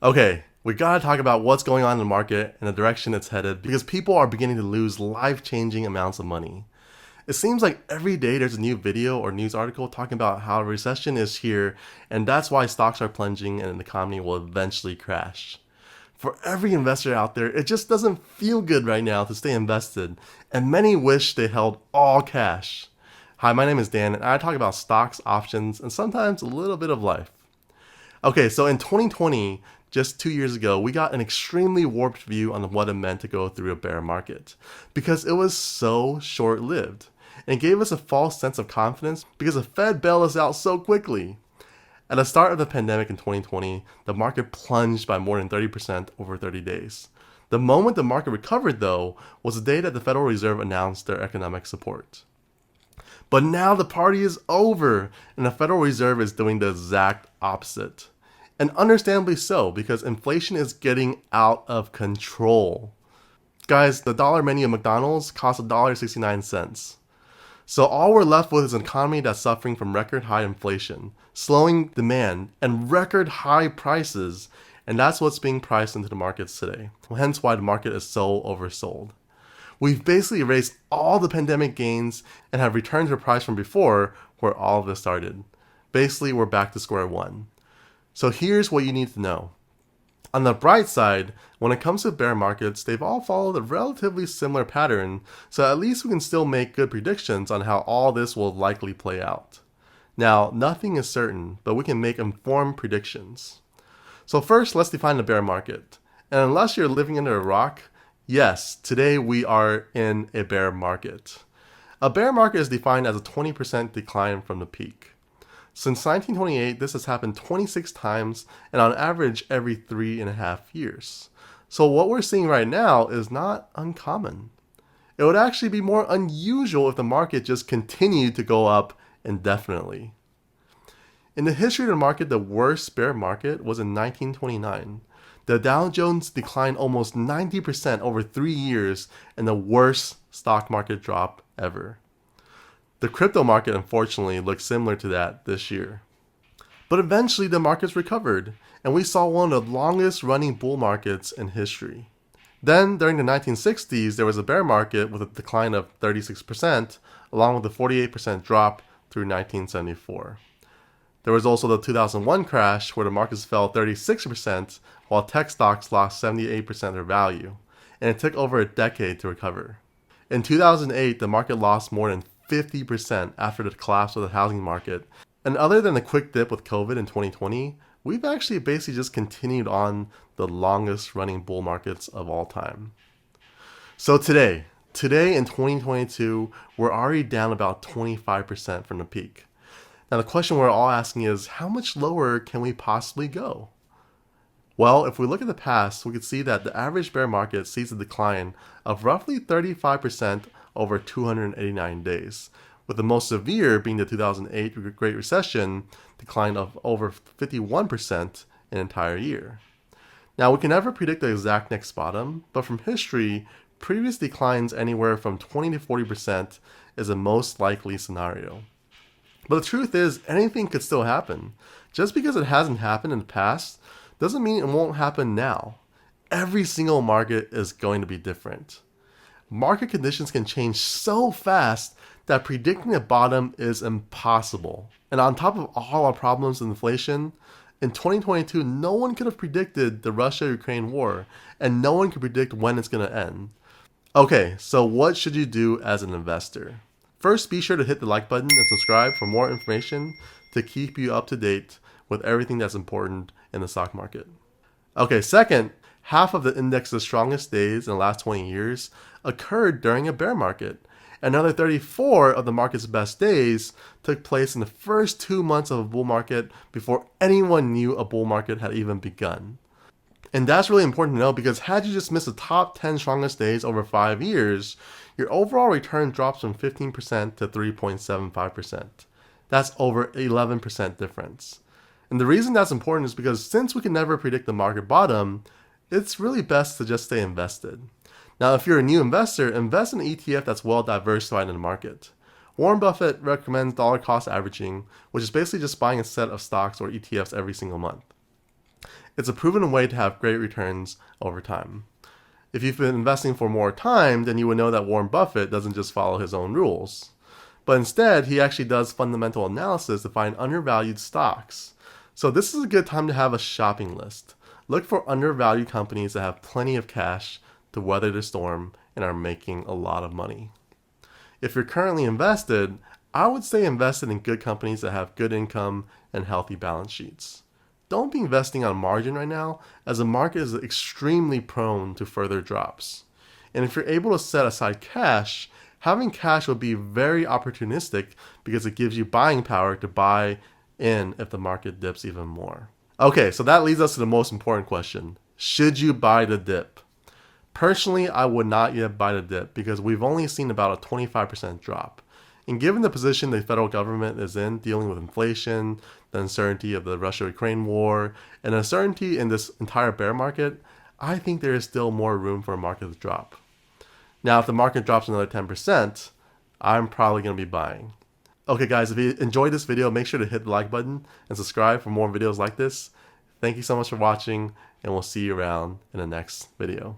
Okay, we gotta talk about what's going on in the market and the direction it's headed because people are beginning to lose life-changing amounts of money. It seems like every day there's a new video or news article talking about how a recession is here and that's why stocks are plunging and the economy will eventually crash. For every investor out there, it just doesn't feel good right now to stay invested, and many wish they held all cash. Hi, my name is Dan, and I talk about stocks, options, and sometimes a little bit of life. Okay, so in 2020, just 2 years ago, we got an extremely warped view on what it meant to go through a bear market because it was so short lived. And it gave us a false sense of confidence because the Fed bailed us out so quickly. At the start of the pandemic in 2020, the market plunged by more than 30% over 30 days. The moment the market recovered, though, was the day that the Federal Reserve announced their economic support. But now the party is over, and the Federal Reserve is doing the exact opposite. And understandably so, because inflation is getting out of control. Guys, the dollar menu at McDonald's costs $1.69. So all we're left with is an economy that's suffering from record high inflation, slowing demand, and record high prices, and that's what's being priced into the markets today. Hence why the market is so oversold. We've basically erased all the pandemic gains and have returned to the price from before where all of this started. Basically, we're back to square one. So here's what you need to know. On the bright side, when it comes to bear markets, they've all followed a relatively similar pattern, so at least we can still make good predictions on how all this will likely play out. Now, nothing is certain, but we can make informed predictions. So first, let's define the bear market. And unless you're living under a rock, yes, today we are in a bear market. A bear market is defined as a 20% decline from the peak. Since 1928, this has happened 26 times and on average every 3.5 years. So what we're seeing right now is not uncommon. It would actually be more unusual if the market just continued to go up indefinitely. In the history of the market, the worst bear market was in 1929. The Dow Jones declined almost 90% over 3 years and the worst stock market drop ever. The crypto market unfortunately looked similar to that this year. But eventually the markets recovered, and we saw one of the longest running bull markets in history. Then, during the 1960s, there was a bear market with a decline of 36%, along with a 48% drop through 1974. There was also the 2001 crash, where the markets fell 36%, while tech stocks lost 78% of their value, and it took over a decade to recover. In 2008, the market lost more than 50% after the collapse of the housing market. And other than the quick dip with COVID in 2020, we've actually basically just continued on the longest running bull markets of all time. So today in 2022, we're already down about 25% from the peak. Now the question we're all asking is, how much lower can we possibly go? Well, if we look at the past, we can see that the average bear market sees a decline of roughly 35% over 289 days, with the most severe being the 2008 Great Recession decline of over 51% an entire year. Now, we can never predict the exact next bottom, but from history, previous declines anywhere from 20 to 40% is a most likely scenario. But the truth is, anything could still happen. Just because it hasn't happened in the past doesn't mean it won't happen now. Every single market is going to be different. Market conditions can change so fast that predicting a bottom is impossible. And on top of all our problems with inflation, in 2022, no one could have predicted the Russia-Ukraine war, and no one could predict when it's going to end. Okay, so what should you do as an investor? First, be sure to hit the like button and subscribe for more information to keep you up to date with everything that's important in the stock market. Okay, second, half of the index's strongest days in the last 20 years occurred during a bear market. Another 34 of the market's best days took place in the first 2 months of a bull market before anyone knew a bull market had even begun. And that's really important to know because had you just missed the top 10 strongest days over 5 years, your overall return drops from 15% to 3.75%. That's over 11% difference. And the reason that's important is because since we can never predict the market bottom, it's really best to just stay invested. Now, if you're a new investor, invest in an ETF that's well diversified in the market. Warren Buffett recommends dollar cost averaging, which is basically just buying a set of stocks or ETFs every single month. It's a proven way to have great returns over time. If you've been investing for more time, then you would know that Warren Buffett doesn't just follow his own rules. But instead, he actually does fundamental analysis to find undervalued stocks. So this is a good time to have a shopping list. Look for undervalued companies that have plenty of cash to weather the storm and are making a lot of money. If you're currently invested, I would stay invested in good companies that have good income and healthy balance sheets. Don't be investing on margin right now, as the market is extremely prone to further drops. And if you're able to set aside cash, having cash will be very opportunistic because it gives you buying power to buy in if the market dips even more. Okay, so that leads us to the most important question. Should you buy the dip? Personally, I would not yet buy the dip because we've only seen about a 25% drop. And given the position the federal government is in dealing with inflation, the uncertainty of the Russia-Ukraine war, and uncertainty in this entire bear market, I think there is still more room for a market to drop. Now, if the market drops another 10%, I'm probably going to be buying. Okay guys, if you enjoyed this video, make sure to hit the like button and subscribe for more videos like this. Thank you so much for watching, and we'll see you around in the next video.